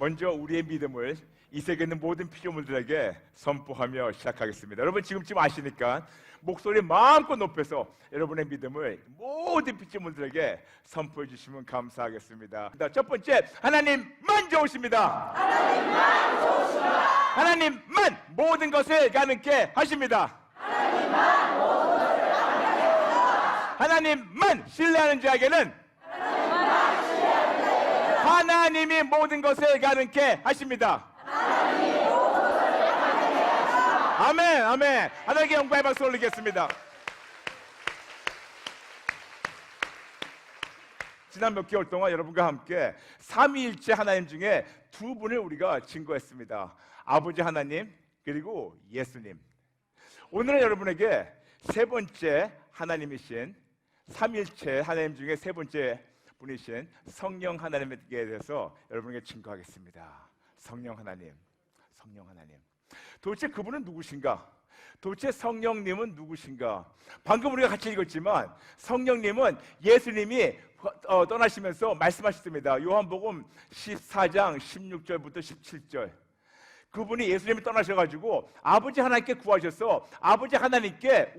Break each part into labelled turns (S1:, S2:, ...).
S1: 먼저 우리의 믿음을 이 세계에 있는 모든 피조물들에게 선포하며 시작하겠습니다. 여러분 지금 아시니까 목소리 마음껏 높여서 여러분의 믿음을 모든 피조물들에게 선포해 주시면 감사하겠습니다. 첫 번째, 하나님만 좋으십니다. 하나님만 좋으십니다. 하나님만 모든 것을 가능케 하십니다. 하나님만 모든 것을 가능케 하십니다. 하나님만 신뢰하는 자에게는 하나님이 모든 것을 가능케 하십니다. 아멘, 아멘. 하나님께 영광의 박수 올리겠습니다. 지난 몇 개월 동안 여러분과 함께 삼위일체 하나님 중에 두 분을 우리가 증거했습니다. 아버지 하나님 그리고 예수님. 오늘은 여러분에게 세 번째 하나님이신 삼위일체 하나님 중에 세 번째 분이신 성령 하나님에 대해서 여러분에게 증거하겠습니다. 성령 하나님, 성령 하나님. 도대체 그분은 누구신가? 도대체 성령님은 누구신가? 방금 우리가 같이 읽었지만 성령님은 예수님이 떠나시면서 말씀하셨습니다. 요한복음 14장 16절부터 17절. 그분이 예수님이 떠나셔가지고 아버지 하나님께 구하셔서 아버지 하나님께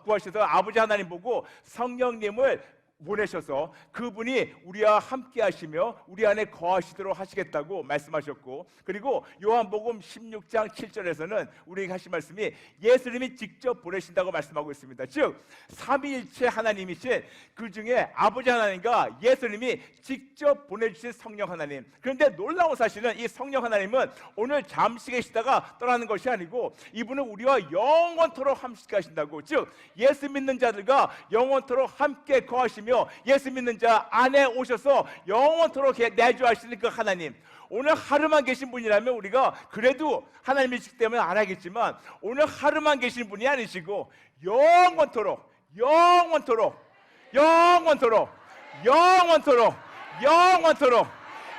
S1: 구하셔서 아버지 하나님 보고 성령님을 보내셔서 그분이 우리와 함께 하시며 우리 안에 거하시도록 하시겠다고 말씀하셨고, 그리고 요한복음 16장 7절에서는 우리에게 하신 말씀이 예수님이 직접 보내신다고 말씀하고 있습니다. 즉 삼위일체 하나님이신 그 중에 아버지 하나님과 예수님이 직접 보내주신 성령 하나님. 그런데 놀라운 사실은 이 성령 하나님은 오늘 잠시 계시다가 떠나는 것이 아니고 이분은 우리와 영원토록 함께 하신다고. 즉 예수 믿는 자들과 영원토록 함께 거하시며 예수 믿는 자 안에 오셔서 영원토록 내주하시는 그 하나님. 오늘 하루만 계신 분이라면 우리가 그래도 하나님이시기 때문에 알아야겠지만 오늘 하루만 계신 분이 아니시고 영원토록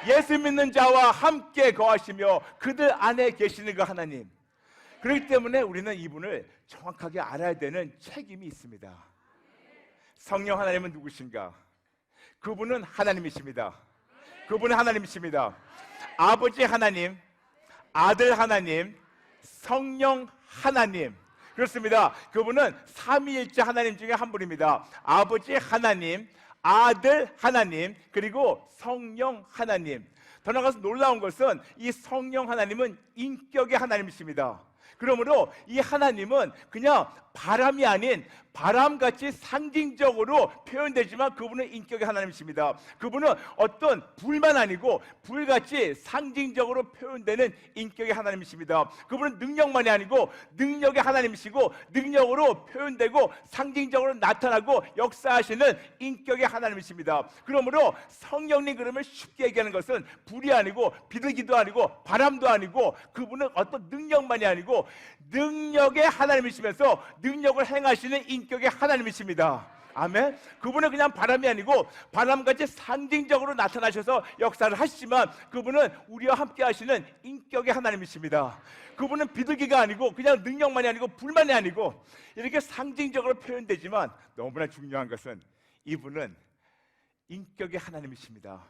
S1: 예수 믿는 자와 함께 거하시며 그들 안에 계시는 그 하나님. 그렇기 때문에 우리는 이분을 정확하게 알아야 되는 책임이 있습니다. 성령 하나님은 누구신가? 그분은 하나님이십니다. 그분은 하나님이십니다. 아버지 하나님, 아들 하나님, 성령 하나님. 그렇습니다. 그분은 삼위일체 하나님 중에 한 분입니다. 아버지 하나님, 아들 하나님, 그리고 성령 하나님. 더 나아가서 놀라운 것은 이 성령 하나님은 인격의 하나님이십니다. 그러므로 이 하나님은 그냥 바람이 아닌 바람같이 상징적으로 표현되지만 그분은 인격의 하나님이십니다. 그분은 어떤 불만 아니고 불같이 상징적으로 표현되는 인격의 하나님이십니다. 그분은 능력만이 아니고 능력의 하나님이시고 능력으로 표현되고 상징적으로 나타나고 역사하시는 인격의 하나님이십니다. 그러므로 성령님 그러면 쉽게 얘기하는 것은 불이 아니고 비둘기도 아니고 바람도 아니고 그분은 어떤 능력만이 아니고 능력의 하나님이시면서 능력을 행하시는 인격의 하나님이십니다. 아멘. 그분은 그냥 바람이 아니고 바람같이 상징적으로 나타나셔서 역사를 하시지만 그분은 우리와 함께 하시는 인격의 하나님이십니다. 그분은 비둘기가 아니고 그냥 능력만이 아니고 불만이 아니고 이렇게 상징적으로 표현되지만 너무나 중요한 것은 이분은 인격의 하나님이십니다.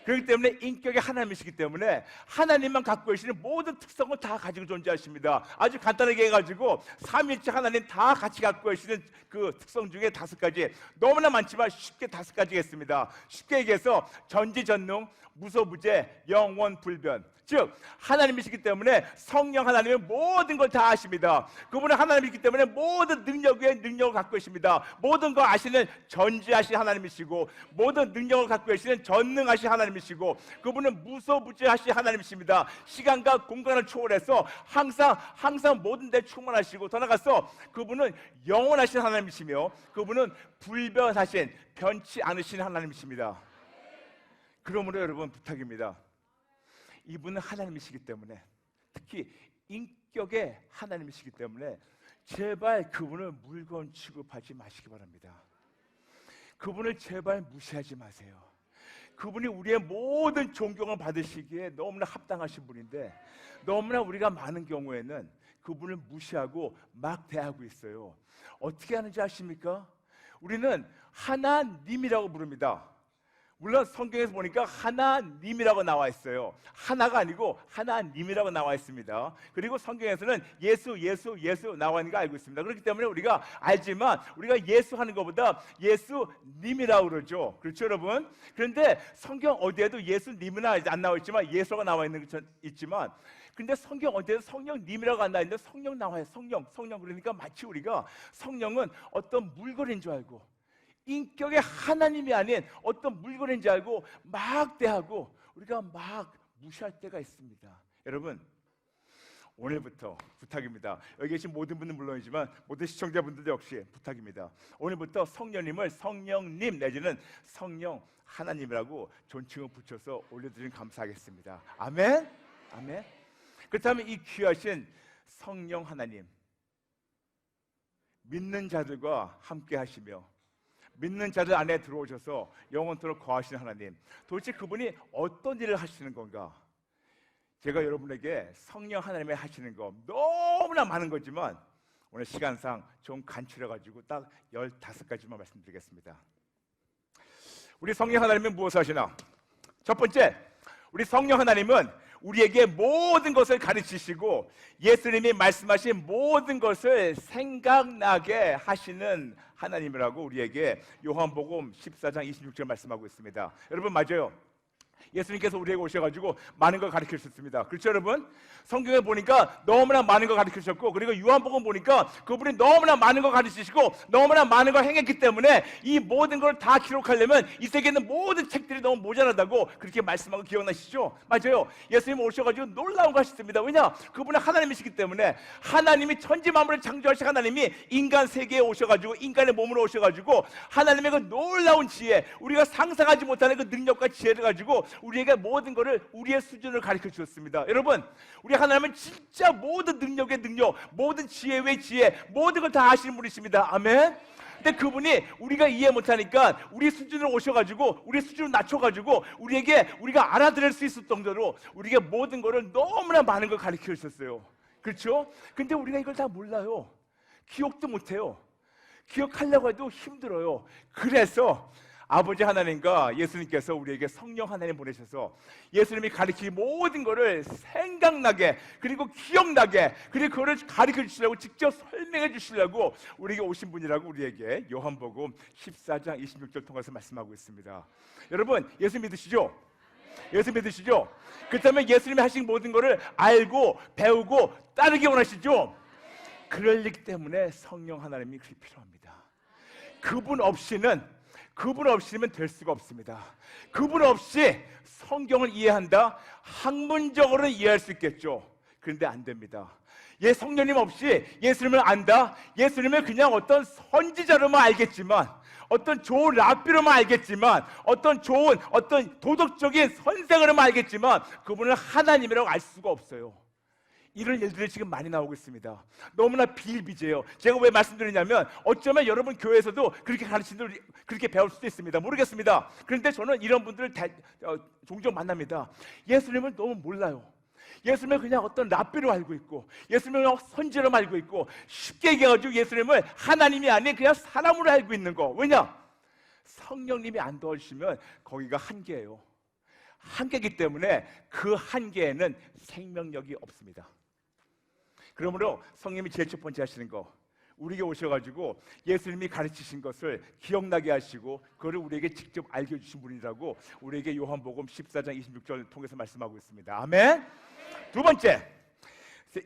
S1: 그렇기 때문에 인격의 하나님이시기 때문에 하나님만 갖고 계시는 모든 특성을 다 가지고 존재하십니다. 아주 간단하게 해가지고 삼위일체 하나님 다 같이 갖고 계시는 그 특성 중에 5가지, 너무나 많지만 쉽게 5가지겠습니다. 쉽게 얘기해서 전지전능, 무소부재, 영원불변. 즉 하나님이시기 때문에 성령 하나님은 모든 걸 다 아십니다. 그분은 하나님이기 때문에 모든 능력 위에 능력을 갖고 계십니다. 모든 걸 아시는 전지하신 하나님이시고 모든 능력을 갖고 계시는 전능하신 하나님이시고 그분은 무소부재하신 하나님이십니다. 시간과 공간을 초월해서 항상 모든 데 충만하시고 더 나아가서 그분은 영원하신 하나님이시며 그분은 불변하신 변치 않으신 하나님이십니다. 그러므로 여러분 부탁입니다. 이분은 하나님이시기 때문에 특히 인격의 하나님이시기 때문에 제발 그분을 물건 취급하지 마시기 바랍니다. 그분을 제발 무시하지 마세요. 그분이 우리의 모든 존경을 받으시기에 너무나 합당하신 분인데 너무나 우리가 많은 경우에는 그분을 무시하고 막 대하고 있어요. 어떻게 하는지 아십니까? 우리는 하나님이라고 부릅니다. 물론 성경에서 보니까 하나님이라고 나와 있어요. 하나가 아니고 하나님이라고 나와 있습니다. 그리고 성경에서는 예수 나와 있는 거 알고 있습니다. 그렇기 때문에 우리가 알지만 우리가 예수 하는 것보다 예수님이라고 그러죠. 그렇죠, 여러분? 그런데 성경 어디에도 예수님은 안 나와 있지만 예수가 나와 있는 것 있지만, 근데 성경 어디에도 성령님이라고 안 나와 있는데 성령 나와요. 성령. 그러니까 마치 우리가 성령은 어떤 물건인 줄 알고, 인격의 하나님이 아닌 어떤 물건인 줄 알고 막 대하고 우리가 막 무시할 때가 있습니다. 여러분, 오늘부터 부탁입니다. 여기 계신 모든 분은 물론이지만 모든 시청자분들도 역시 부탁입니다. 오늘부터 성령님을 성령님 내지는 성령 하나님이라고 존칭을 붙여서 올려드리면 감사하겠습니다. 아멘? 아멘? 그렇다면 이 귀하신 성령 하나님, 믿는 자들과 함께 하시며 믿는 자들 안에 들어오셔서 영원토록 거하시는 하나님, 도대체 그분이 어떤 일을 하시는 건가? 제가 여러분에게 성령 하나님이 하시는 거 너무나 많은 거지만 오늘 시간상 좀 간추려가지고 딱 15가지만 말씀드리겠습니다. 우리 성령 하나님은 무엇을 하시나? 첫 번째, 우리 성령 하나님은 우리에게 모든 것을 가르치시고 예수님이 말씀하신 모든 것을 생각나게 하시는 하나님이라고 우리에게 요한복음 14장 26절 말씀하고 있습니다. 여러분, 맞아요. 예수님께서 우리에게 오셔가지고 많은 걸 가르치셨습니다. 그렇죠, 여러분? 성경에 보니까 너무나 많은 걸 가르치셨고, 그리고 요한복음 보니까 그분이 너무나 많은 걸 가르치시고 너무나 많은 걸 행했기 때문에 이 모든 걸 다 기록하려면 이 세계에 있는 모든 책들이 너무 모자라다고 그렇게 말씀하고 기억나시죠? 맞아요. 예수님 오셔가지고 놀라운 거 하셨습니다. 왜냐? 그분은 하나님이시기 때문에. 하나님이 천지 만물을 창조하신 하나님이 인간 세계에 오셔가지고 인간의 몸으로 오셔가지고 하나님의 그 놀라운 지혜, 우리가 상상하지 못하는 그 능력과 지혜를 가지고 우리에게 모든 것을 우리의 수준을 가르쳐 주셨습니다. 여러분, 우리 하나님은 진짜 모든 능력의 능력, 모든 지혜의 지혜, 모든 걸 다 아시는 분이십니다. 아멘. 근데 그분이 우리가 이해 못하니까 우리 수준으로 오셔가지고 우리 수준을 낮춰가지고 우리가 알아들을 수 있을 정도로 우리에게 모든 것을 너무나 많은 걸 가르쳐 주셨어요. 그렇죠? 근데 우리가 이걸 다 몰라요. 기억도 못해요. 기억하려고 해도 힘들어요. 그래서 아버지 하나님과 예수님께서 우리에게 성령 하나님 보내셔서 예수님이 가르친 모든 것을 생각나게, 그리고 기억나게, 그리고 그거를 가르쳐 주시려고, 직접 설명해 주시려고 우리에게 오신 분이라고 우리에게 요한복음 14장 26절 통해서 말씀하고 있습니다. 여러분, 예수 믿으시죠? 예수 믿으시죠? 그렇다면 예수님이 하신 모든 것을 알고 배우고 따르기 원하시죠? 그러기 때문에 성령 하나님이 그렇게 필요합니다. 그분 없이는 될 수가 없습니다. 그분 없이 성경을 이해한다? 학문적으로는 이해할 수 있겠죠. 그런데 안 됩니다. 성령님 없이 예수님을 안다? 예수님을 그냥 어떤 선지자로만 알겠지만, 어떤 좋은 랍비로만 알겠지만, 어떤 도덕적인 선생으로만 알겠지만 그분을 하나님이라고 알 수가 없어요. 이런 일들이 지금 많이 나오고 있습니다. 너무나 비일비재해요. 제가 왜 말씀드리냐면 어쩌면 여러분 교회에서도 그렇게 가르치는 그렇게 배울 수도 있습니다. 모르겠습니다. 그런데 저는 이런 분들을 종종 만납니다. 예수님을 너무 몰라요. 예수님을 그냥 어떤 랍비로 알고 있고, 예수님을 선지로 알고 있고, 쉽게 얘기해가지고 예수님을 하나님이 아닌 그냥 사람으로 알고 있는 거. 왜냐? 성령님이 안 도와주시면 거기가 한계예요. 한계이기 때문에 그 한계에는 생명력이 없습니다. 그러므로 성령님이 제일 첫 번째 하시는 거, 우리에게 오셔가지고 예수님이 가르치신 것을 기억나게 하시고 그거를 우리에게 직접 알려주신 분이라고 우리에게 요한복음 14장 26절 통해서 말씀하고 있습니다. 아멘. 두 번째,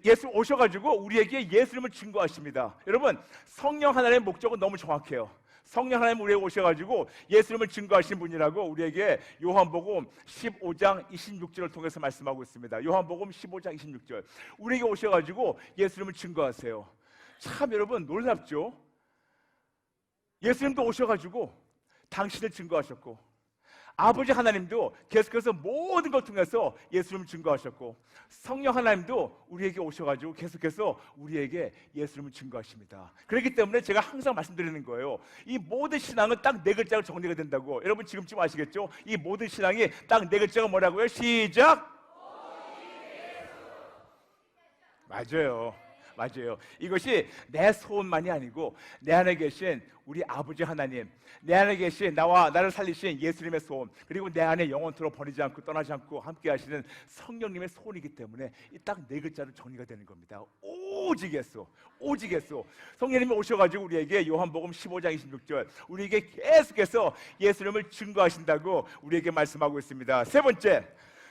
S1: 예수 오셔가지고 우리에게 예수님을 증거하십니다. 여러분, 성령 하나님의 목적은 너무 정확해요. 성령 하나님 우리에게 오셔가지고 예수님을 증거하신 분이라고 우리에게 요한복음 15장 26절을 통해서 말씀하고 있습니다. 요한복음 15장 26절, 우리에게 오셔가지고 예수님을 증거하세요. 참 여러분 놀랍죠? 예수님도 오셔가지고 당신을 증거하셨고, 아버지 하나님도 계속해서 모든 걸 통해서 예수님을 증거하셨고, 성령 하나님도 우리에게 오셔가지고 계속해서 우리에게 예수님을 증거하십니다. 그렇기 때문에 제가 항상 말씀드리는 거예요. 이 모든 신앙은 딱 4글자로 정리가 된다고. 여러분 지금쯤 아시겠죠? 이 모든 신앙이 딱 4글자가 뭐라고요? 시작! 맞아요. 맞아요. 이것이 내 소원만이 아니고 내 안에 계신 우리 아버지 하나님, 내 안에 계신 나를 살리신 예수님의 소원, 그리고 내 안에 영원토록 버리지 않고 떠나지 않고 함께 하시는 성령님의 소원이기 때문에 이 딱 네 글자로 정리가 되는 겁니다. 오직 예수, 오직 예수. 성령님이 오셔가지고 우리에게 요한복음 15장 26절 우리에게 계속해서 예수님을 증거하신다고 우리에게 말씀하고 있습니다. 세 번째,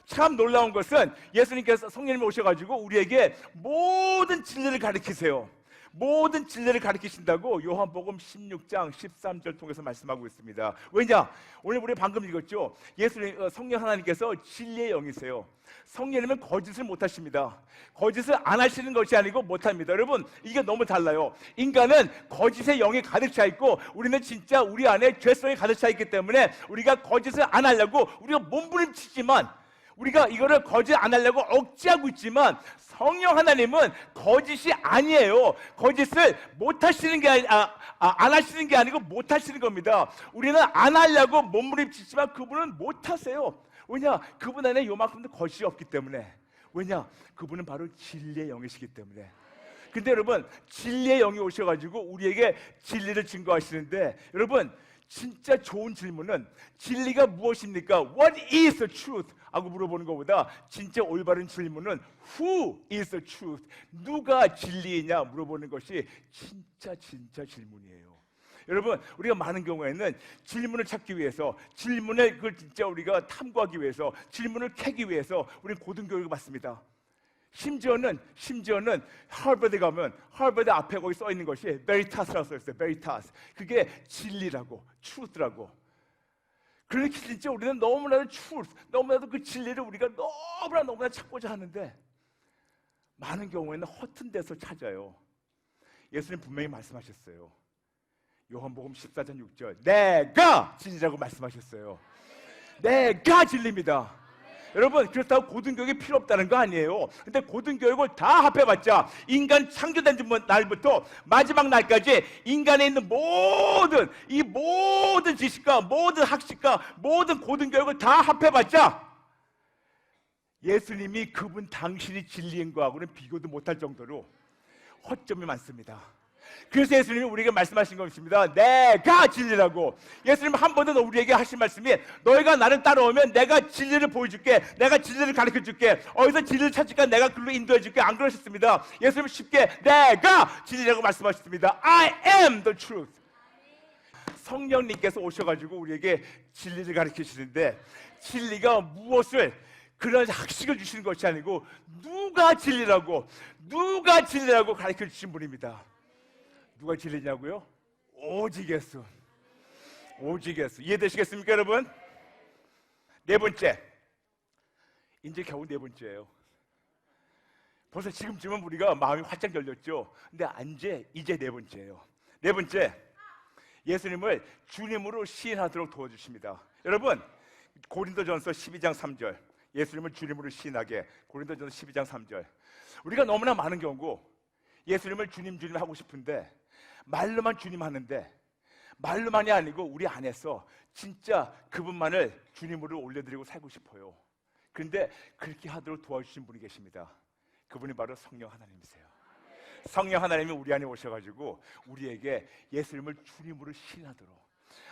S1: 참 놀라운 것은 예수님께서 성령님이 오셔가지고 우리에게 모든 진리를 가르치세요. 모든 진리를 가르치신다고 요한복음 16장 13절 통해서 말씀하고 있습니다. 왜냐? 오늘 우리 방금 읽었죠. 성령 하나님께서 진리의 영이세요. 성령님은 거짓을 못하십니다. 거짓을 안 하시는 것이 아니고 못합니다. 여러분, 이게 너무 달라요. 인간은 거짓의 영이 가득 차 있고 우리는 진짜 우리 안에 죄성이 가득 차 있기 때문에 우리가 거짓을 안 하려고 우리가 몸부림치지만, 우리가 이거를 거짓 안 하려고 억지하고 있지만 성령 하나님은 거짓이 아니에요. 거짓을 못 하시는 게 안 하시는 게 아니고 못 하시는 겁니다. 우리는 안 하려고 몸부림치지만 그분은 못 하세요. 왜냐? 그분 안에 요만큼도 거짓이 없기 때문에. 왜냐? 그분은 바로 진리의 영이시기 때문에. 근데 여러분, 진리의 영이 오셔가지고 우리에게 진리를 증거하시는데, 여러분, 진짜 좋은 질문은 진리가 무엇입니까? What is the truth? 하고 물어보는 것보다 진짜 올바른 질문은 Who is the truth? 누가 진리이냐 물어보는 것이 진짜 질문이에요. 여러분, 우리가 많은 경우에는 질문을 찾기 위해서, 질문을 그걸 진짜 우리가 탐구하기 위해서, 질문을 캐기 위해서 우리는 고등교육을 받습니다. 심지어는 하버드 가면 하버드 앞에 거기 써 있는 것이 베리타스라고 써 있어요. 베리타스. 그게 진리라고, truth라고. 그렇게 진짜 우리는 너무나도 truth, 너무나도 그 진리를 우리가 너무나 찾고자 하는데 많은 경우에는 허튼 데서 찾아요. 예수님 분명히 말씀하셨어요. 요한복음 14장 6절 내가 진리라고 말씀하셨어요. 내가 진리입니다. 여러분, 그렇다고 고등교육이 필요 없다는 거 아니에요. 근데 고등교육을 다 합해봤자 인간 창조된 날부터 마지막 날까지 인간에 있는 모든 지식과 모든 학식과 모든 고등교육을 다 합해봤자 예수님이 그분 당신이 진리인 거하고는 비교도 못할 정도로 허점이 많습니다. 그래서 예수님이 우리에게 말씀하신 것입니다. 내가 진리라고. 예수님은 한 번도 우리에게 하신 말씀이 너희가 나를 따라오면 내가 진리를 보여줄게, 내가 진리를 가르쳐줄게, 어디서 진리를 찾을까 내가 글로 인도해줄게. 안 그러셨습니다. 예수님은 쉽게 내가 진리라고 말씀하셨습니다. I am the truth. 성령님께서 오셔가지고 우리에게 진리를 가르치시는데, 진리가 무엇을, 그런 학식을 주시는 것이 아니고 누가 진리라고 가르쳐 주신 분입니다. 누가 진리냐고요? 오직 예수. 오직 예수. 이해되시겠습니까, 여러분? 네 번째. 이제 겨우 네 번째예요. 벌써 지금쯤은 우리가 마음이 활짝 열렸죠. 근데 이제 네 번째예요. 네 번째. 예수님을 주님으로 시인하도록 도와주십니다. 여러분, 고린도전서 12장 3절. 예수님을 주님으로 시인하게. 고린도전서 12장 3절. 우리가 너무나 많은 경우 예수님을 주님 하고 싶은데 말로만 주님 하는데, 말로만이 아니고 우리 안에서 진짜 그분만을 주님으로 올려드리고 살고 싶어요. 그런데 그렇게 하도록 도와주신 분이 계십니다. 그분이 바로 성령 하나님이세요. 성령 하나님이 우리 안에 오셔가지고 우리에게 예수님을 주님으로 시인하도록,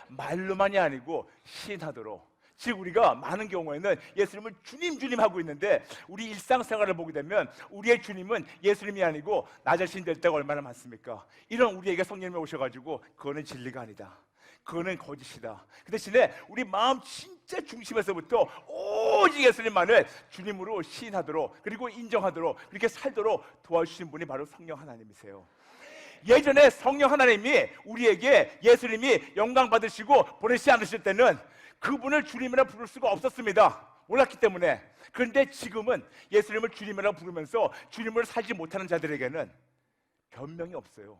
S1: 말로만이 아니고 시인하도록. 즉 우리가 많은 경우에는 예수님을 주님 하고 있는데 우리 일상생활을 보게 되면 우리의 주님은 예수님이 아니고 나 자신 될 때가 얼마나 많습니까? 이런 우리에게 성령님이 오셔가지고 그거는 진리가 아니다, 그거는 거짓이다. 그 대신에 우리 마음 진짜 중심에서부터 오직 예수님만을 주님으로 시인하도록, 그리고 인정하도록, 그렇게 살도록 도와주신 분이 바로 성령 하나님이세요. 예전에 성령 하나님이 우리에게 예수님이 영광 받으시고 보내시지 않으실 때는 그분을 주님이라 부를 수가 없었습니다. 몰랐기 때문에. 그런데 지금은 예수님을 주님이라 부르면서 주님을 살지 못하는 자들에게는 변명이 없어요.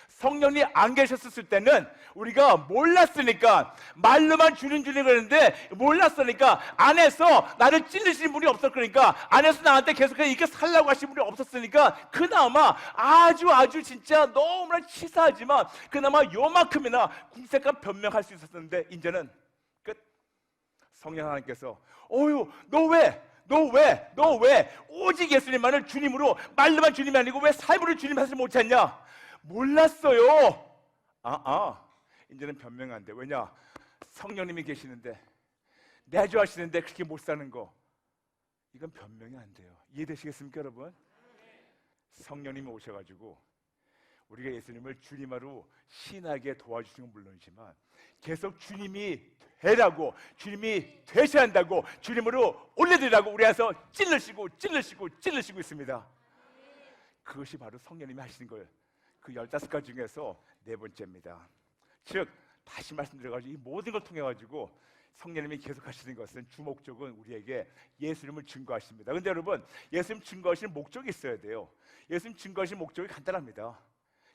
S1: 성령이 안 계셨을 때는 우리가 몰랐으니까, 말로만 주님 그랬는데 몰랐으니까, 안에서 나를 찔리시는 분이 없었으니까, 안에서 나한테 계속해서 이렇게 살라고 하신 분이 없었으니까 그나마 아주 진짜 너무나 치사하지만 그나마 요만큼이나 궁색한 변명할 수 있었는데, 이제는 끝. 성령 하나님께서 너 너 왜 오직 예수님만을 주님으로, 말로만 주님이 아니고 왜 삶으로 주님 하지 못했냐? 몰랐어요. 이제는 변명한대. 왜냐? 성령님이 계시는데, 내주하시는데 그렇게 못 사는 거, 이건 변명이 안 돼요. 이해되시겠습니까, 여러분? 성령님이 오셔가지고 우리가 예수님을 주님으로 신하게 도와주시는 건 물론이지만 계속 주님이 되라고, 주님이 되셔야 한다고, 주님으로 올려드리라고 우리 안에서 찔르시고 있습니다. 그것이 바로 성령님이 하시는 걸, 그 15가지 중에서 네 번째입니다. 즉 다시 말씀드려가지고 이 모든 걸 통해가지고 성령님이 계속 하시는 것은 주목적은 우리에게 예수님을 증거하십니다. 근데 여러분, 예수님 증거하시는 목적이 있어야 돼요. 예수님 증거하시는 목적이 간단합니다.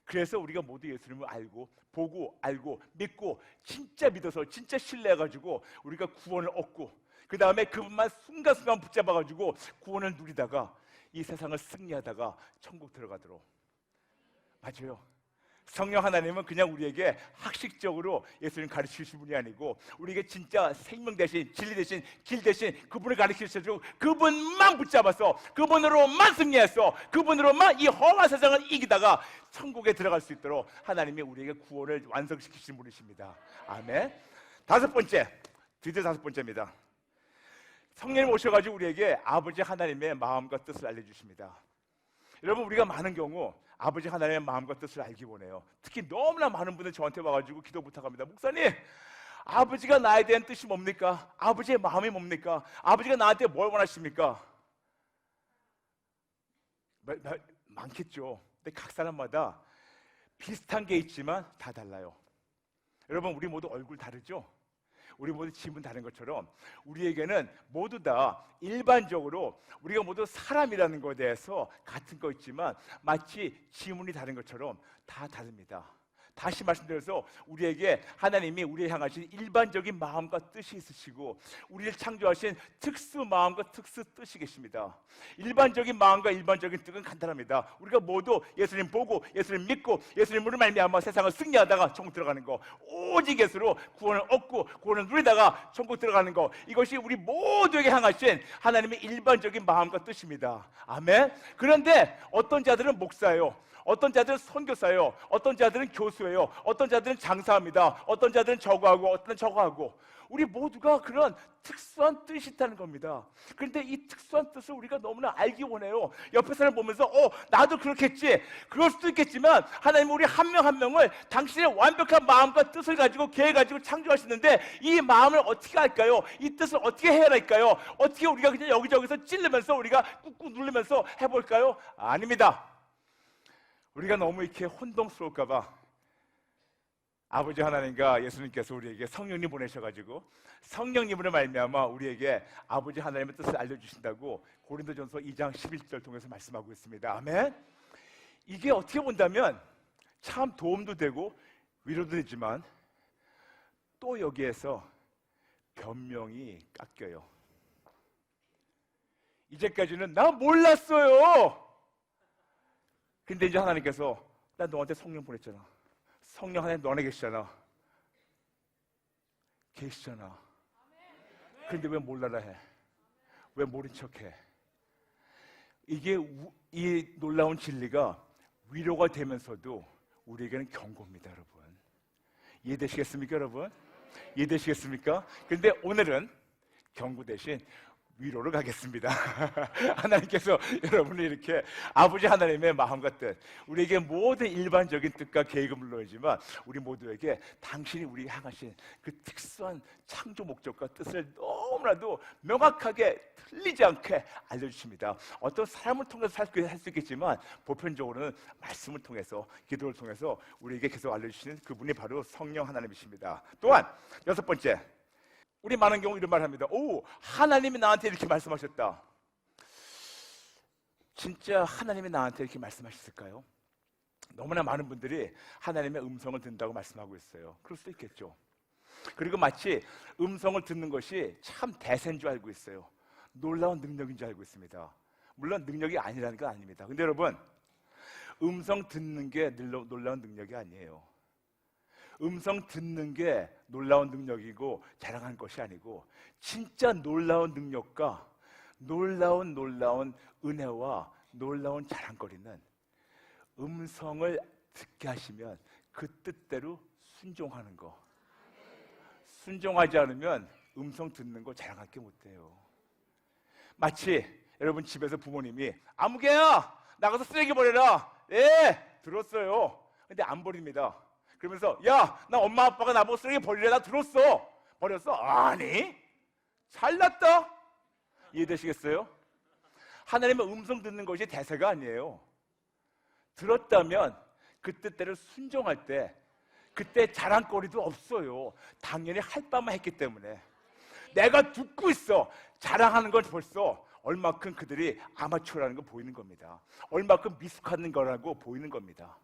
S1: 그래서 우리가 모두 예수님을 알고, 보고, 알고, 믿고, 진짜 믿어서, 진짜 신뢰해가지고 우리가 구원을 얻고, 그 다음에 그분만 순간순간 붙잡아가지고 구원을 누리다가 이 세상을 승리하다가 천국 들어가도록. 맞아요. 성령 하나님은 그냥 우리에게 학식적으로 예수님 가르치실 분이 아니고 우리에게 진짜 생명 대신, 진리 대신, 길 대신 그분을 가르치셔주고 그분만 붙잡아서 그분으로만 승리해서 그분으로만 이 험한 세상을 이기다가 천국에 들어갈 수 있도록 하나님이 우리에게 구원을 완성시키신 분이십니다. 아멘. 드디어 다섯 번째입니다. 성령님 오셔가지고 우리에게 아버지 하나님의 마음과 뜻을 알려주십니다. 여러분, 우리가 많은 경우 아버지 하나님의 마음과 뜻을 알기 원해요. 특히 너무나 많은 분들 저한테 와가지고 기도 부탁합니다. 목사님, 아버지가 나에 대한 뜻이 뭡니까? 아버지의 마음이 뭡니까? 아버지가 나한테 뭘 원하십니까? 많겠죠. 근데 각 사람마다 비슷한 게 있지만 다 달라요. 여러분, 우리 모두 얼굴 다르죠? 우리 모두 지문 다른 것처럼 우리에게는 모두 다 일반적으로 우리가 모두 사람이라는 것에 대해서 같은 거 있지만 마치 지문이 다른 것처럼 다 다릅니다. 다시 말씀드려서 우리에게 하나님이 우리를 향하신 일반적인 마음과 뜻이 있으시고 우리를 창조하신 특수 마음과 특수 뜻이 계십니다. 일반적인 마음과 일반적인 뜻은 간단합니다. 우리가 모두 예수님 보고 예수님 믿고 예수님으로 말미암아 세상을 승리하다가 천국 들어가는 거, 오직 예수로 구원을 얻고 구원을 누리다가 천국 들어가는 거, 이것이 우리 모두에게 향하신 하나님의 일반적인 마음과 뜻입니다. 아멘. 그런데 어떤 자들은 목사예요, 어떤 자들은 선교사예요, 어떤 자들은 교수예요, 어떤 자들은 장사합니다, 어떤 자들은 저거 하고 어떤 저거 하고, 우리 모두가 그런 특수한 뜻이 있다는 겁니다. 그런데 이 특수한 뜻을 우리가 너무나 알기 원해요. 옆에 사람 보면서 나도 그렇겠지, 그럴 수도 있겠지만 하나님은 우리 한 명 한 명을 당신의 완벽한 마음과 뜻을 가지고 계획 가지고 창조하시는데 이 마음을 어떻게 할까요? 이 뜻을 어떻게 해야 할까요? 어떻게 우리가 그냥 여기저기서 찔르면서 우리가 꾹꾹 누르면서 해볼까요? 아닙니다. 우리가 너무 이렇게 혼동스러울까 봐 아버지 하나님과 예수님께서 우리에게 성령님 보내셔가지고 성령님으로 말미암아 우리에게 아버지 하나님의 뜻을 알려주신다고 고린도전서 2장 11절 통해서 말씀하고 있습니다. 아멘. 이게 어떻게 본다면 참 도움도 되고 위로도 되지만 또 여기에서 변명이 깎여요. 이제까지는 나 몰랐어요. 근데 이제 하나님께서 나 너한테 성령 보냈잖아. 성령 하나님 너 안에 계시잖아. 근데 왜 몰라라 해? 왜 모른 척해? 이게 이 놀라운 진리가 위로가 되면서도 우리에게는 경고입니다, 여러분. 이해되시겠습니까, 여러분? 이해되시겠습니까? 근데 오늘은 경고 대신 위로를 가겠습니다. 하나님께서 여러분을 이렇게 아버지 하나님의 마음과 뜻, 우리에게 모든 일반적인 뜻과 계획은 물론이지만 우리 모두에게 당신이 우리에게 향하신 그 특수한 창조 목적과 뜻을 너무나도 명확하게 틀리지 않게 알려주십니다. 어떤 사람을 통해서 할 수 있겠지만 보편적으로는 말씀을 통해서, 기도를 통해서 우리에게 계속 알려주시는 그분이 바로 성령 하나님이십니다. 또한 여섯 번째, 우리 많은 경우 이런 말 합니다. 하나님이 나한테 이렇게 말씀하셨다. 진짜 하나님이 나한테 이렇게 말씀하셨을까요? 너무나 많은 분들이 하나님의 음성을 듣는다고 말씀하고 있어요. 그럴 수도 있겠죠. 그리고 마치 음성을 듣는 것이 참 대세인 줄 알고 있어요. 놀라운 능력인 줄 알고 있습니다. 물론 능력이 아니라는 건 아닙니다. 근데 여러분, 음성 듣는 게 놀라운 능력이 아니에요. 음성 듣는 게 놀라운 능력이고 자랑하는 것이 아니고 진짜 놀라운 능력과 놀라운 은혜와 놀라운 자랑거리는 음성을 듣게 하시면 그 뜻대로 순종하는 거. 순종하지 않으면 음성 듣는 거 자랑할 게 못 돼요. 마치 여러분 집에서 부모님이 아무개야 나가서 쓰레기 버려라. 예, 들었어요. 근데 안 버립니다. 그러면서 야, 나 엄마 아빠가 나보고 쓰레기 버리래. 나 들었어. 버렸어? 아니, 잘났다. 이해되시겠어요? 하나님의 음성 듣는 것이 대세가 아니에요. 들었다면 그 뜻대로 순종할 때 그때 자랑거리도 없어요. 당연히 할 바만 했기 때문에. 내가 듣고 있어. 자랑하는 건 벌써 얼마큼 그들이 아마추어라는 거 보이는 겁니다. 얼마큼 미숙한 거라고 보이는 겁니다.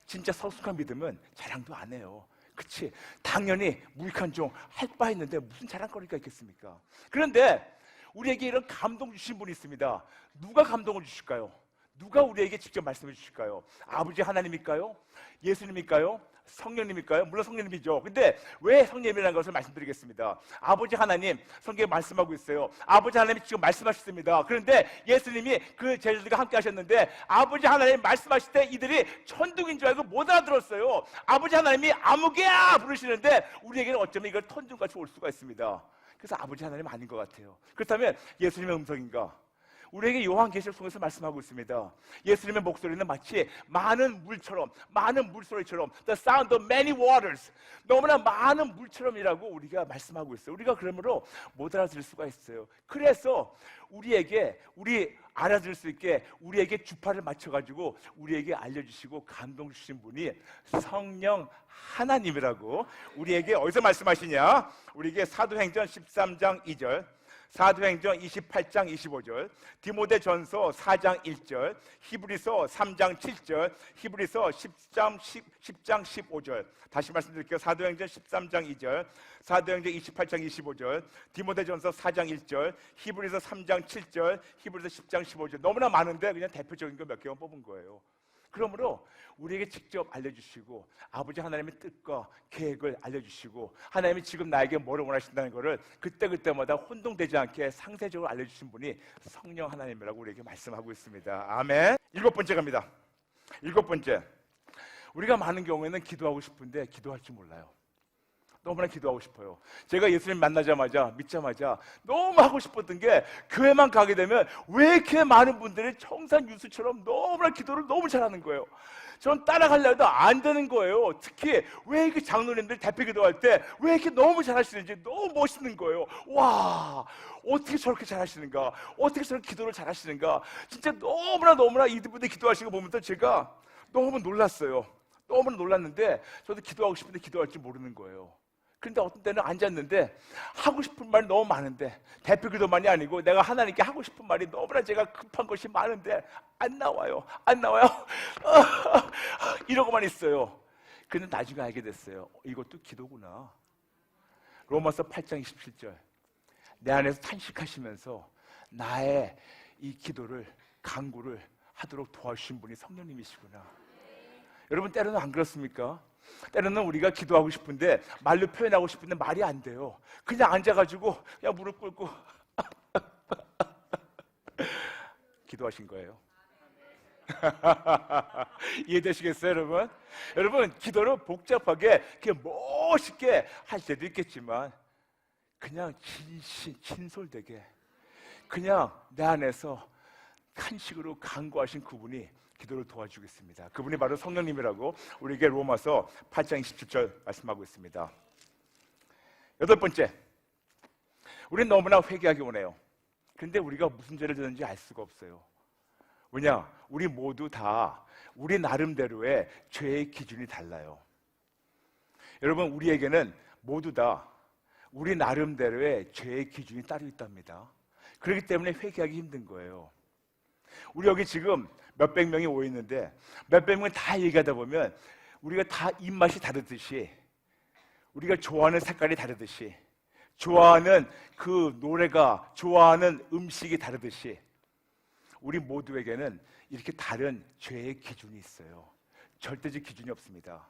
S1: 진짜 성숙한 믿음은 자랑도 안 해요. 그치? 당연히 무익한 종 할 바 있는데 무슨 자랑거리가 있겠습니까? 그런데 우리에게 이런 감동 주신 분이 있습니다. 누가 감동을 주실까요? 누가 우리에게 직접 말씀해 주실까요? 아버지 하나님일까요? 예수님일까요? 성령님일까요? 물론 성령님이죠. 근데 왜 성령님이라는 것을 말씀드리겠습니다. 아버지 하나님, 성경에 말씀하고 있어요. 아버지 하나님이 지금 말씀하셨습니다. 그런데 예수님이 그 제자들과 함께 하셨는데 아버지 하나님 말씀하실 때 이들이 천둥인 줄 알고 못 알아들었어요. 아버지 하나님이 아무개야 부르시는데 우리에게는 어쩌면 이걸 천둥같이 올 수가 있습니다. 그래서 아버지 하나님 아닌 것 같아요. 그렇다면 예수님의 음성인가? 우리에게 요한계시록 통해서 말씀하고 있습니다. 예수님의 목소리는 마치 많은 물처럼, 많은 물소리처럼 The sound of many waters, 너무나 많은 물처럼이라고 우리가 말씀하고 있어요. 우리가 그러므로 못 알아들을 수가 있어요. 그래서 우리 알아들을 수 있게 우리에게 주파를 맞춰가지고 우리에게 알려주시고 감동 주신 분이 성령 하나님이라고 우리에게 어디서 말씀하시냐? 우리에게 사도행전 13장 2절, 사도행전 28장 25절, 디모데전서 4장 1절, 히브리서 3장 7절, 히브리서 10장 15절. 다시 말씀드릴게요. 사도행전 13장 2절, 사도행전 28장 25절, 디모데전서 4장 1절, 히브리서 3장 7절, 히브리서 10장 15절. 너무나 많은데 그냥 대표적인 거 몇 개만 뽑은 거예요. 그러므로 우리에게 직접 알려주시고 아버지 하나님의 뜻과 계획을 알려주시고 하나님이 지금 나에게 뭐를 원하신다는 것을 그때그때마다 혼동되지 않게 상세적으로 알려주신 분이 성령 하나님이라고 우리에게 말씀하고 있습니다. 아멘. 7번째 갑니다. 7번째, 우리가 많은 경우에는 기도하고 싶은데 기도할 줄 몰라요. 너무나 기도하고 싶어요. 제가 예수님 만나자마자, 믿자마자 너무 하고 싶었던 게 교회만 가게 되면 왜 이렇게 많은 분들이 청산유수처럼 너무나 기도를 너무 잘하는 거예요. 전 따라가려 해도 안 되는 거예요. 특히 왜 이렇게 장로님들 대표 기도할 때 왜 이렇게 너무 잘하시는지 너무 멋있는 거예요. 와, 어떻게 저렇게 잘하시는가? 어떻게 저렇게 기도를 잘하시는가? 진짜 너무나 이분들 기도하시는 거 보면서 제가 너무 놀랐어요. 너무나 놀랐는데 저도 기도하고 싶은데 기도할 줄 모르는 거예요. 그런데 어떤 때는 앉았는데 하고 싶은 말이 너무 많은데 대표 기도만이 아니고 내가 하나님께 하고 싶은 말이 너무나 제가 급한 것이 많은데 안 나와요. 이러고만 있어요. 근데 나중에 알게 됐어요. 이것도 기도구나. 로마서 8장 27절, 내 안에서 탄식하시면서 나의 이 기도를 간구를 하도록 도와주신 분이 성령님이시구나. 여러분, 때로는 안 그렇습니까? 때로는 우리가 기도하고 싶은데 말로 표현하고 싶은데 말이 안 돼요. 그냥 앉아가지고 그냥 무릎 꿇고 기도하신 거예요. 이해되시겠어요, 여러분? 여러분, 기도를 복잡하게 멋있게 할 때도 있겠지만 그냥 진솔되게 그냥 내 안에서 간식으로 간구하신 그분이 기도를 도와주겠습니다. 그분이 바로 성령님이라고 우리에게 로마서 8장 27절 말씀하고 있습니다. 8번째, 우리는 너무나 회개하기 원해요. 그런데 우리가 무슨 죄를 지었는지 알 수가 없어요. 왜냐? 우리 모두 다 우리 나름대로의 죄의 기준이 달라요. 여러분, 우리에게는 모두 다 우리 나름대로의 죄의 기준이 따로 있답니다. 그렇기 때문에 회개하기 힘든 거예요. 우리 여기 지금 몇백 명이 모여 있는데 몇백 명이 다 얘기하다 보면 우리가 다 입맛이 다르듯이 우리가 좋아하는 색깔이 다르듯이 좋아하는 그 노래가 좋아하는 음식이 다르듯이 우리 모두에게는 이렇게 다른 죄의 기준이 있어요. 절대적 기준이 없습니다.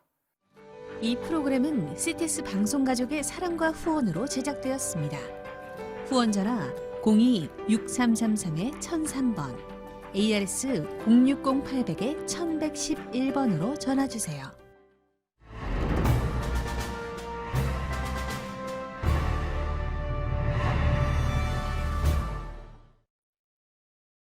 S2: 이 프로그램은 CTS 방송가족의 사랑과 후원으로 제작되었습니다. 후원자나 02-6333-1003번, ARS 060-800-1111번으로 전화주세요.